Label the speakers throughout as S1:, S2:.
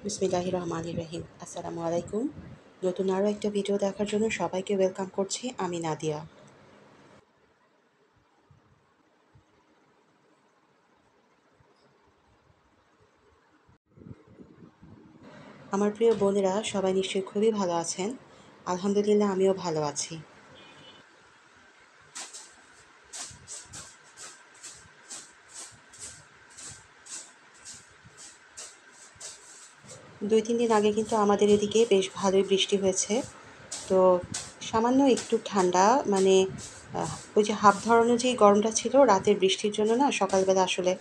S1: বিসমিল্লাহির রহমানির রহিম। আসসালামু আলাইকুম। নতুন আরও একটা ভিডিও দেখার জন্য সবাইকে ওয়েলকাম করছি। আমি নাদিয়া। আমার প্রিয় বোনেরা সবাই নিশ্চয়ই খুবই ভালো আছেন। আলহামদুলিল্লাহ আমিও ভালো আছি। 2-3 দিন আগে কিন্তু আমাদের এদিকে বেশ ভালোই বৃষ্টি হয়েছে। তো সামান্য একটু ঠান্ডা, মানে ওই যে হাফ ধরানো যেই গরমটা ছিল রাতের বৃষ্টির জন্য না, সকালবেলা আসলে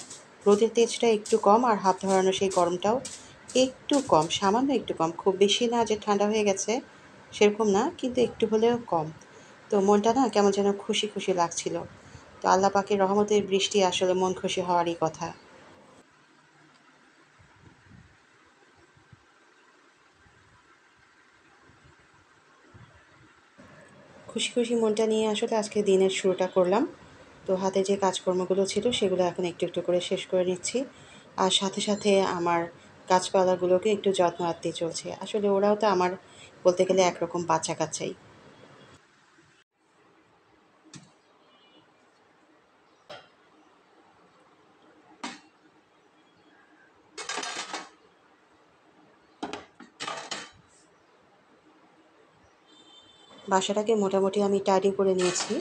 S1: রোদের তেজটা একটু কম আর হাফ ধরানো সেই গরমটাও একটু কম, সামান্য একটু কম, খুব বেশি না যে ঠান্ডা হয়ে গেছে সেরকম না, কিন্তু একটু হলেও কম। তো মনটা না কেমন যেন খুশি খুশি লাগছিল। তো আল্লাহ পাকের রহমতের বৃষ্টি আসলে মন খুশি হওয়ারই কথা। খুশি খুশি মনটা নিয়ে আসলে আজকে দিনের শুরুটা করলাম। তো হাতে যে কাজকর্মগুলো ছিল সেগুলো এখন একটু একটু করে শেষ করে নিচ্ছি। আর সাথে সাথে আমার গাছপালাগুলোকে একটু যত্ন আত্তি চলছে। আসলে ওরাও তো আমার বলতে গেলে একরকম বাচ্চা কাচ্চাই। বাসাটাকে মোটামুটি আমি টাইডি করে নিয়েছি।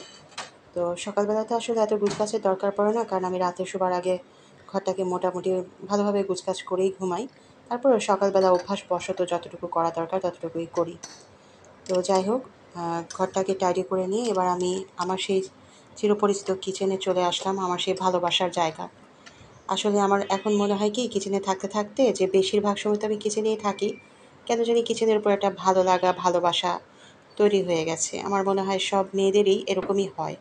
S1: তো সকালবেলাতে আসলে এত গুছগাছের দরকার পড়ে না, কারণ আমি রাতে শোবার আগে ঘরটাকে মোটামুটি ভালোভাবে গুছগাছ করেই ঘুমাই। তারপরে সকালবেলা অভ্যাসবশত যতটুকু করা দরকার ততটুকুই করি। তো যাই হোক, ঘরটাকে টাইডি করে নিয়ে এবার আমি আমার সেই চিরপরিচিত কিচেনে চলে আসলাম, আমার সেই ভালোবাসার জায়গা। আসলে আমার এখন মনে হয় কি, কিচেনে থাকতে থাকতে যে বেশিরভাগ সময় তো আমি কিচেনেই থাকি, কেন জানি কিচেনের উপর একটা ভালো লাগা ভালোবাসা তৈরি হয়ে গেছে। আমার মনে হয় সব মেয়েদেরই এরকমই হয়।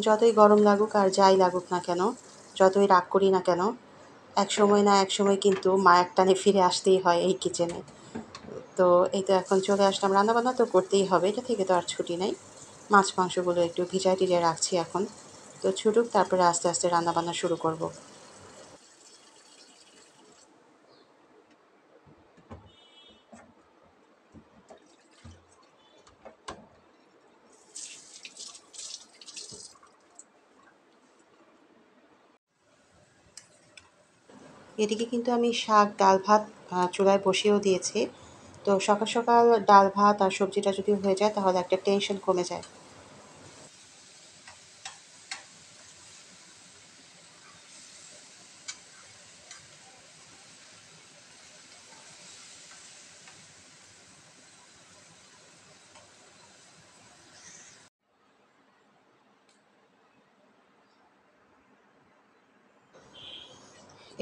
S1: যতই গরম লাগুক আর যাই লাগুক না কেন, যতই রাগ করি না কেন, এক সময় না এক সময় কিন্তু মায়ের টানে ফিরে আসতেই হয় এই কিচেনে। তো এই তো এখন চলে আসলাম, রান্নাবান্না তো করতেই হবে, এটা থেকে তো আর ছুটি নেই। মাছ মাংসগুলো একটু ভিজায় টিজায় রাখছি এখন। তো ছুটুক, তারপরে আস্তে আস্তে রান্নাবান্না শুরু করব। এদিকে কিন্তু আমি শাক ডাল ভাত চুলায় বসিয়েও দিয়েছি। তো সকাল সকাল ডাল ভাত আর সবজিটা যদি হয়ে যায় তাহলে একটা টেনশন কমে যায়।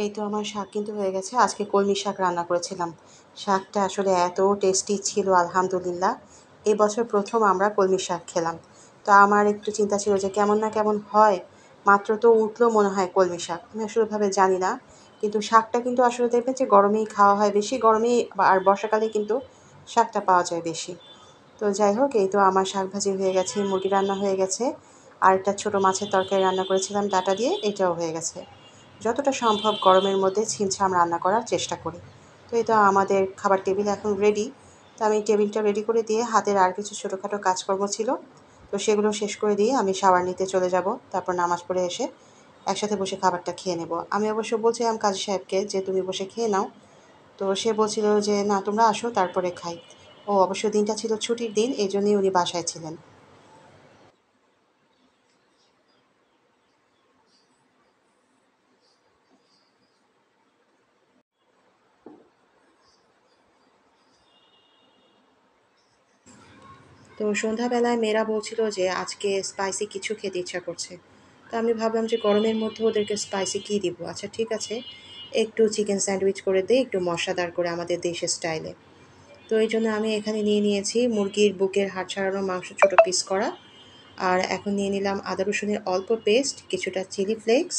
S1: এই তো আমার শাক কিন্তু হয়ে গেছে। আজকে কলমি শাক রান্না করেছিলাম। শাকটা আসলে এত টেস্টি ছিল আলহামদুলিল্লাহ। এই বছর প্রথম আমরা কলমি শাক খেলাম। তো আমার একটু চিন্তা ছিল যে কেমন না কেমন হয়। মাত্র তো উঠলো মনে হয় কলমি শাক। আমি আসলে ওভাবে জানি না। কিন্তু শাকটা কিন্তু আসলে দেখবেন যে গরমেই খাওয়া হয় বেশি। গরমেই আর বর্ষাকালে কিন্তু শাকটা পাওয়া যায় বেশি। তো যাই হোক, এই তো আমার শাক ভাজি হয়ে গেছে, মুরগি রান্না হয়ে গেছে। আর একটা ছোটো মাছের তরকারি রান্না করেছিলাম ডাঁটা দিয়ে, এটাও হয়ে গেছে। যতটা সম্ভব গরমের মধ্যে ছিমছাম রান্না করার চেষ্টা করি। তো এই তো আমাদের খাবার টেবিল এখন রেডি। তো আমি টেবিলটা রেডি করে দিয়ে হাতের আর কিছু ছোটোখাটো কাজকর্ম ছিল, তো সেগুলো শেষ করে দিয়ে আমি শাওয়ার নিতে চলে যাব। তারপর নামাজ পড়ে এসে একসাথে বসে খাবারটা খেয়ে নেব। আমি অবশ্য বলছিলাম কাজী সাহেবকে যে তুমি বসে খেয়ে নাও। তো সে বলছিল যে না, তোমরা আসো তারপরে খাই। ও অবশ্য দিনটা ছিল ছুটির দিন, এই জন্যই উনি বাসায় ছিলেন। তো সন্ধ্যাবেলায় মেয়েরা বলছিল যে আজকে স্পাইসি কিছু খেতে ইচ্ছা করছে। তো আমি ভাবলাম যে গরমের মধ্যে ওদেরকে স্পাইসি কী দিব, আচ্ছা ঠিক আছে, একটু চিকেন স্যান্ডউইচ করে দিই, একটু মশলাদার করে আমাদের দেশের স্টাইলে। তো এই জন্য আমি এখানে নিয়ে নিয়েছি মুরগির বুকের হাড় ছাড়ানো মাংস ছোটো পিস করা। আর এখন নিয়ে নিলাম আদা রসুনের অল্প পেস্ট, কিছুটা চিলি ফ্লেক্স,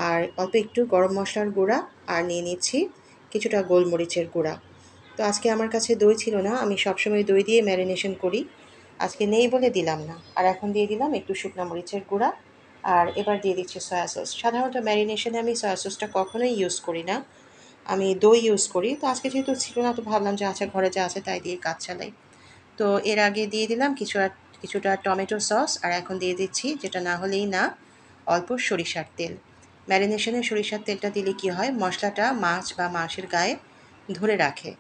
S1: আর অল্প একটু গরম মশলার গুঁড়া, আর নিয়ে নিচ্ছি কিছুটা গোলমরিচের গুঁড়া। তো আজকে আমার কাছে দই ছিল না, আমি সবসময় দই দিয়ে ম্যারিনেশন করি। আজকে নেই বলে দিলাম না। আর এখন দিয়ে দিলাম একটু শুকনো মরিচের গুঁড়া। আর এবার দিয়ে দিচ্ছি সয়া সস। সাধারণত ম্যারিনেশনে আমি সয়া সসটা কখনোই ইউজ করি না, আমি দই ইউজ করি। তো আজকে যেহেতু ছিল না, তো ভাবলাম যে আচ্ছা ঘরে যা আছে তাই দিয়ে কাজ চালাই। তো এর আগে দিয়ে দিলাম কিছুটা টমেটো সস, আর এখন দিয়ে দিচ্ছি, যেটা না হলেই না, অল্প সরিষার তেল। ম্যারিনেশনে সরিষার তেলটা দিলে কি হয়, মশলাটা মাছ বা মাংসের গায়ে ধরে রাখে।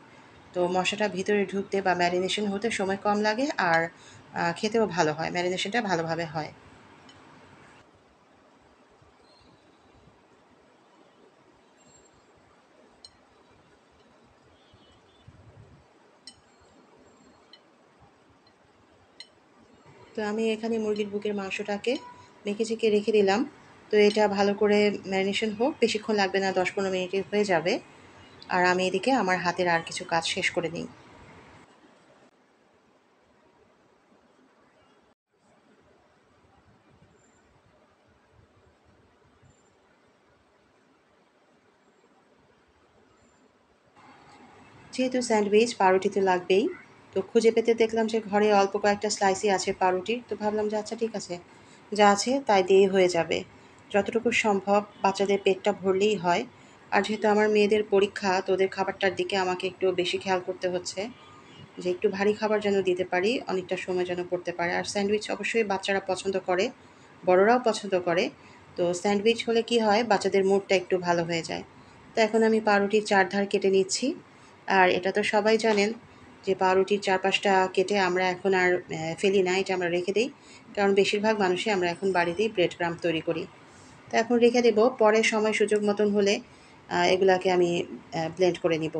S1: তো মশলাটা ভিতরে ঢুকতে বা ম্যারিনেশন হতে সময় কম লাগে, আর খেতেও ভালো হয়, ম্যারিনেশনটা ভালোভাবে হয়। তো আমি এখানে মুরগির বুকের মাংসটাকে মেখে চেখে রেখে দিলাম। তো এটা ভালো করে ম্যারিনেশন হোক, বেশিক্ষণ লাগবে না, 10-15 মিনিটে হয়ে যাবে। আর আমি এদিকে আমার হাতের আর কিছু কাজ শেষ করে নিই। যেহেতু স্যান্ডউইচ পাউরুটি তো লাগবেই, তো খুঁজে পেতে দেখলাম যে ঘরে অল্প কয়েকটা স্লাইসই আছে পাউরুটির। তো ভাবলাম যে আচ্ছা ঠিক আছে, যা আছে তাই দিয়ে হয়ে যাবে। যতটুকু সম্ভব বাচ্চাদের পেটটা ভরলেই হয়। আর যেহেতু আমার মেয়েদের পরীক্ষা, তো ওদের খাবারটার দিকে আমাকে একটু বেশি খেয়াল করতে হচ্ছে, যে একটু ভারী খাবার যেন দিতে পারি, অনেকটা সময় যেন পড়তে পারে। আর স্যান্ডউইচ অবশ্যই বাচ্চারা পছন্দ করে, বড়রাও পছন্দ করে। তো স্যান্ডউইচ হলে কি হয়, বাচ্চাদের মুডটা একটু ভালো হয়ে যায়। তো এখন আমি পাউরুটির চারধার কেটে নিচ্ছি। আর এটা তো সবাই জানেন যে পাউরুটির চারপাশটা কেটে আমরা এখন আর ফেলি না, এটা আমরা রেখে দিই। কারণ বেশিরভাগ মানুষই আমরা এখন বাড়িতেই ব্রেড ক্রাম্ব তৈরি করি। তো এখন রেখে দেবো, পরে সময় সুযোগ মতন হলে এগুলাকে আমি ব্লেন্ড করে নিব।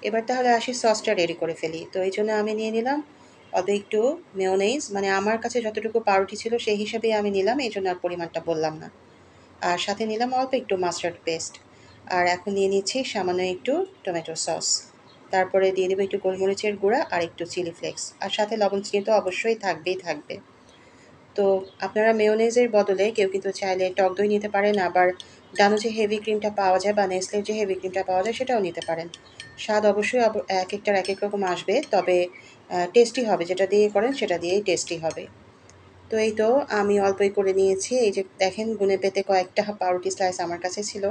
S1: এবার তাহলে আসি সসটা রেডি করে ফেলি। তো এই জন্য আমি নিয়ে নিলাম অল্প একটু মেয়োনেজ, মানে আমার কাছে যতটুকু পাউরুটি ছিল সেই হিসাবেই আমি নিলাম, এই জন্য আর পরিমাণটা বললাম না। আর সাথে নিলাম অল্প একটু মাস্টার্ড পেস্ট। আর এখন নিয়ে নিচ্ছি সামান্য একটু টমেটো সস। তারপরে দিয়ে দেবো একটু গোলমরিচের গুঁড়া আর একটু চিলি ফ্লেক্স, আর সাথে লবণ চিনি তো অবশ্যই থাকবেই থাকবে। তো আপনারা মেয়োনেজের বদলে কেউ কিন্তু চাইলে টক দই নিতে পারেন, আবার ডানো যে হেভি ক্রিমটা পাওয়া যায় বা নেসলের যে হেভি ক্রিমটা পাওয়া যায় সেটাও নিতে পারেন। স্বাদ অবশ্যই এক একটার এক এক রকম আসবে, তবে টেস্টি হবে, যেটা দিয়ে করেন সেটা দিয়েই টেস্টি হবে। তো এই তো আমি অল্পই করে নিয়েছি, এই যে দেখেন গুনে পেতে কয়েকটা পাউরুটি স্লাইস আমার কাছে ছিল।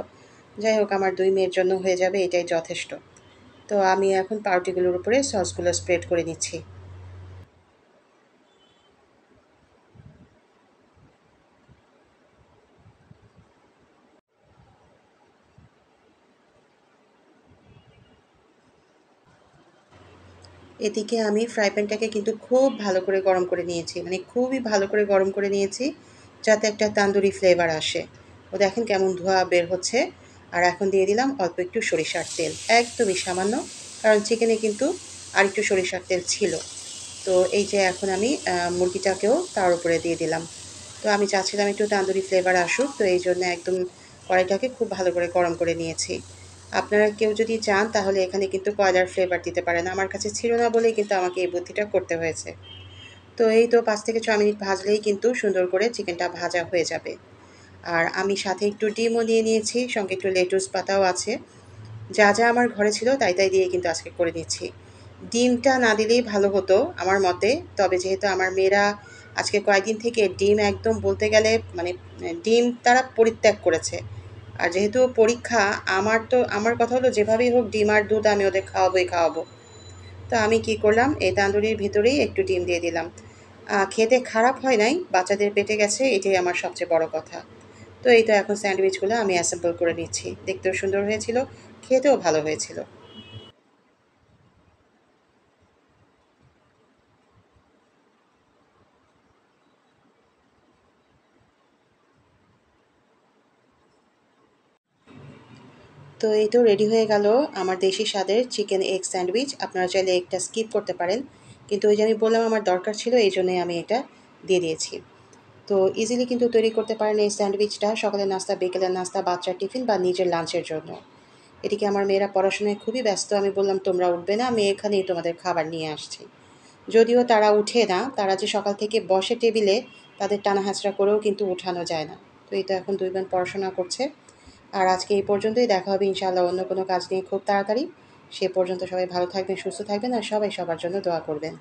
S1: যাই হোক, আমার 2 মেয়ের জন্য হয়ে যাবে, এটাই যথেষ্ট। তো আমি এখন পাউরুটিগুলোর উপরে সসগুলো স্প্রেড করে নিচ্ছি। এদিকে আমি ফ্রাই প্যানটাকে কিন্তু খুব ভালো করে গরম করে নিয়েছি, মানে খুবই ভালো করে গরম করে নিয়েছি, যাতে একটা তান্দুরি ফ্লেভার আসে। ও দেখেন কেমন ধোঁয়া বের হচ্ছে। আর এখন দিয়ে দিলাম অল্প একটু সরিষার তেল, একদমই সামান্য, কারণ চিকেনে কিন্তু আর একটু সরিষার তেল ছিল। তো এই যে এখন আমি মুরগিটাকেও তার উপরে দিয়ে দিলাম। তো আমি চাচ্ছিলাম একটু তান্দুরি ফ্লেভার আসুক, তো এই জন্য একদম কড়াইটাকে খুব ভালো করে গরম করে নিয়েছি। আপনারা কেউ যদি চান তাহলে এখানে কিন্তু কয়লার ফ্লেভার দিতে পারেন, আমার কাছে ছিল না বলেই কিন্তু আমাকে এই বুদ্ধিটা করতে হয়েছে। তো এই তো 5 থেকে 6 মিনিট ভাজলেই কিন্তু সুন্দর করে চিকেনটা ভাজা হয়ে যাবে। আর আমি সাথে একটু ডিমও নিয়ে নিয়েছি, সঙ্গে একটু লেটুস পাতাও আছে। যা যা আমার ঘরে ছিল তাই তাই দিয়ে কিন্তু আজকে করে নিচ্ছি। ডিমটা না দিলেই ভালো হতো আমার মতে, তবে যেহেতু আমার মেয়েরা আজকে কয়েকদিন থেকে ডিম একদম বলতে গেলে মানে ডিম তারা পরিত্যাগ করেছে। আর যেহেতু পরীক্ষা, আমার কথা হলো যেভাবেই হোক ডিম আর দুধ আমি ওদের খাওয়াবোই খাওয়াবো। তো আমি কি করলাম, এই তান্দুরির ভিতরেই একটু ডিম দিয়ে দিলাম। খেতে খারাপ হয় নাই, বাচ্চাদের পেটে গেছে, এটাই আমার সবচেয়ে বড় কথা। তো এই তো এখন স্যান্ডউইচগুলো আমি অ্যাসেম্বল করে নিচ্ছি, দেখতেও সুন্দর হয়েছিল, খেতেও ভালো হয়েছিল। তো এই তো রেডি হয়ে গেল আমার দেশি স্বাদের চিকেন এগ স্যান্ডউইচ। আপনারা চাইলে এগটা স্কিপ করতে পারেন, কিন্তু ওই যে আমি বললাম আমার দরকার ছিল, এই জন্যই আমি এটা দিয়ে দিয়েছি। তো ইজিলি কিন্তু তৈরি করতে পারেন এই স্যান্ডউইচটা, সকালের নাস্তা, বিকেলের নাস্তা, বাচ্চার টিফিন বা নিজের লাঞ্চের জন্য। এদিকে আমার মেয়েরা পড়াশোনায় খুবই ব্যস্ত, আমি বললাম তোমরা উঠবে না, আমি এখানেই তোমাদের খাবার নিয়ে আসছি। যদিও তারা উঠে না, তারা যে সকাল থেকে বসে টেবিলে, তাদের টানা হাঁচড়া করেও কিন্তু উঠানো যায় না। তো এই তো এখন 2 বোন পড়াশোনা করছে। আর আজকে এই পর্যন্তই, দেখা হবে ইনশাআল্লাহ অন্য কোনো কাজ নিয়ে খুব তাড়াতাড়ি। সে পর্যন্ত সবাই ভালো থাকবেন, সুস্থ থাকবেন, আর সবাই সবার জন্য দোয়া করবেন।